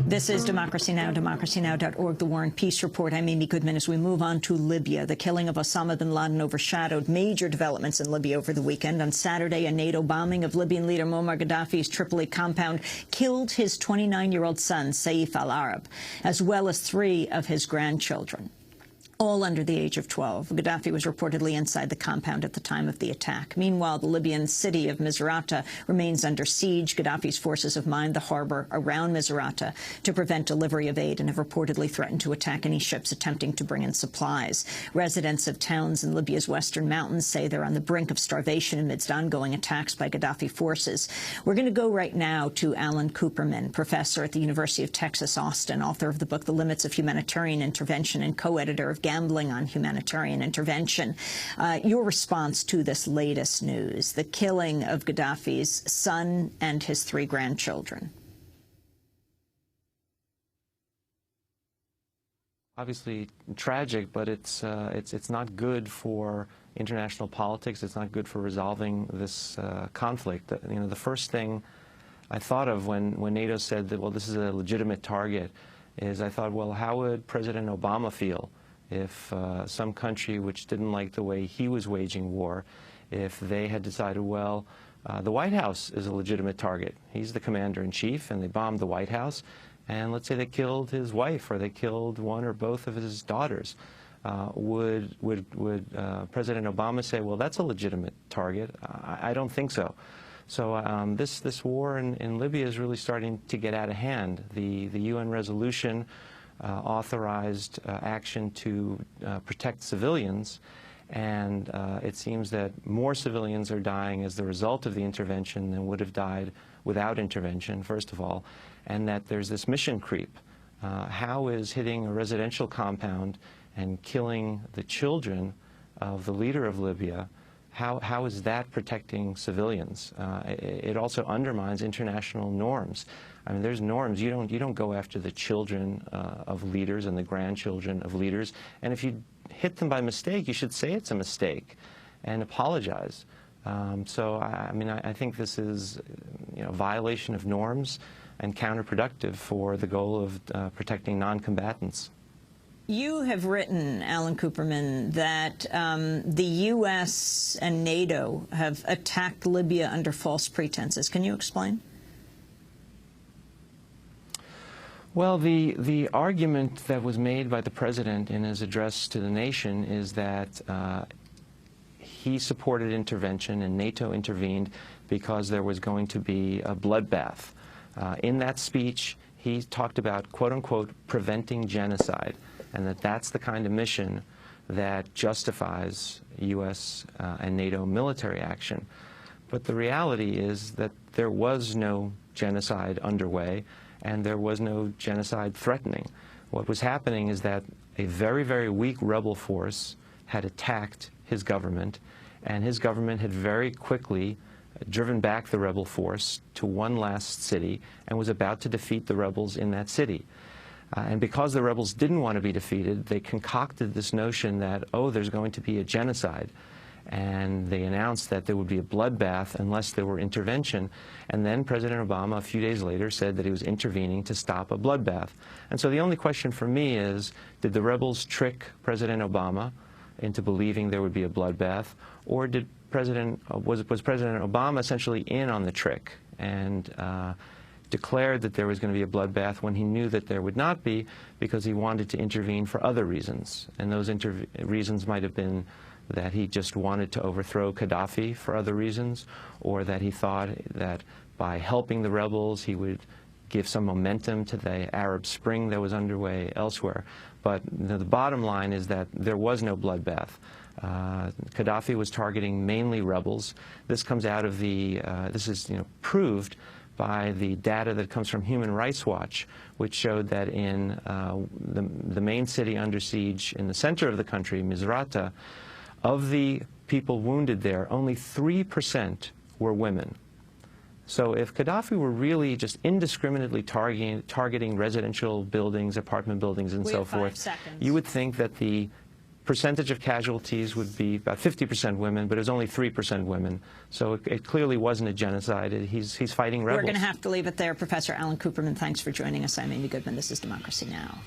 This is Democracy Now!, democracynow.org, the War and Peace Report. I'm Amy Goodman. As we move on to Libya, the killing of Osama bin Laden overshadowed major developments in Libya over the weekend. On Saturday, a NATO bombing of Libyan leader Muammar Gaddafi's Tripoli compound killed his 29-year-old son, Saif al-Arab, as well as 3 of his grandchildren, all under the age of 12. Gaddafi was reportedly inside the compound at the time of the attack. Meanwhile, the Libyan city of Misrata remains under siege. Gaddafi's forces have mined the harbor around Misrata to prevent delivery of aid and have reportedly threatened to attack any ships attempting to bring in supplies. Residents of towns in Libya's western mountains say they're on the brink of starvation amidst ongoing attacks by Gaddafi forces. We're going to go right now to Alan Kuperman, professor at the University of Texas, Austin, author of the book The Limits of Humanitarian Intervention and co-editor of Gambling on Humanitarian Intervention. Your response to this latest news, the killing of Gaddafi's son and his 3 grandchildren? Obviously tragic, but it's not good for international politics. It's not good for resolving this conflict. You know, the first thing I thought of when NATO said that, well, this is a legitimate target, is I thought, well, how would President Obama feel if some country which didn't like the way he was waging war, if they had decided, well, the White House is a legitimate target. He's the commander-in-chief, and they bombed the White House, and let's say they killed his wife or they killed one or both of his daughters. Would President Obama say, well, that's a legitimate target? I don't think so. So this war in Libya is really starting to get out of hand. The UN resolution authorized action to protect civilians, and it seems that more civilians are dying as the result of the intervention than would have died without intervention, first of all, and that there's this mission creep. How is hitting a residential compound and killing the children of the leader of Libya, how is that protecting civilians? It also undermines international norms. I mean, there's norms. You don't go after the children of leaders and the grandchildren of leaders. And if you hit them by mistake, you should say it's a mistake and apologize. So I mean, I think this is, you know, violation of norms and counterproductive for the goal of protecting non-combatants. You have written, Alan Kuperman, that the U.S. and NATO have attacked Libya under false pretenses. Can you explain? Well, the argument that was made by the president in his address to the nation is that he supported intervention and NATO intervened because there was going to be a bloodbath. In that speech, he talked about, quote-unquote, preventing genocide, and that's the kind of mission that justifies U.S. and NATO military action. But the reality is that there was no genocide underway, and there was no genocide threatening. What was happening is that a very, very weak rebel force had attacked his government, and his government had very quickly driven back the rebel force to one last city and was about to defeat the rebels in that city. And because the rebels didn't want to be defeated, they concocted this notion that, oh, there's going to be a genocide. And they announced that there would be a bloodbath unless there were intervention. And then President Obama, a few days later, said that he was intervening to stop a bloodbath. And so the only question for me is, did the rebels trick President Obama into believing there would be a bloodbath, or was President Obama essentially in on the trick and declared that there was going to be a bloodbath when he knew that there would not be, because he wanted to intervene for other reasons? And those reasons might have been that he just wanted to overthrow Qaddafi for other reasons, or that he thought that by helping the rebels he would give some momentum to the Arab Spring that was underway elsewhere. But the bottom line is that there was no bloodbath. Qaddafi was targeting mainly rebels. This comes out of the, this is proved by the data that comes from Human Rights Watch, which showed that in the main city under siege in the center of the country, Misrata, of the people wounded there, only 3% were women. So if Qaddafi were really just indiscriminately targeting residential buildings, apartment buildings, and so forth, you would think that the percentage of casualties would be about 50% women, but it was only 3% women. So it clearly wasn't a genocide. He's fighting rebels. We're going to have to leave it there. Professor Alan Kuperman, thanks for joining us. I'm Amy Goodman. This is Democracy Now!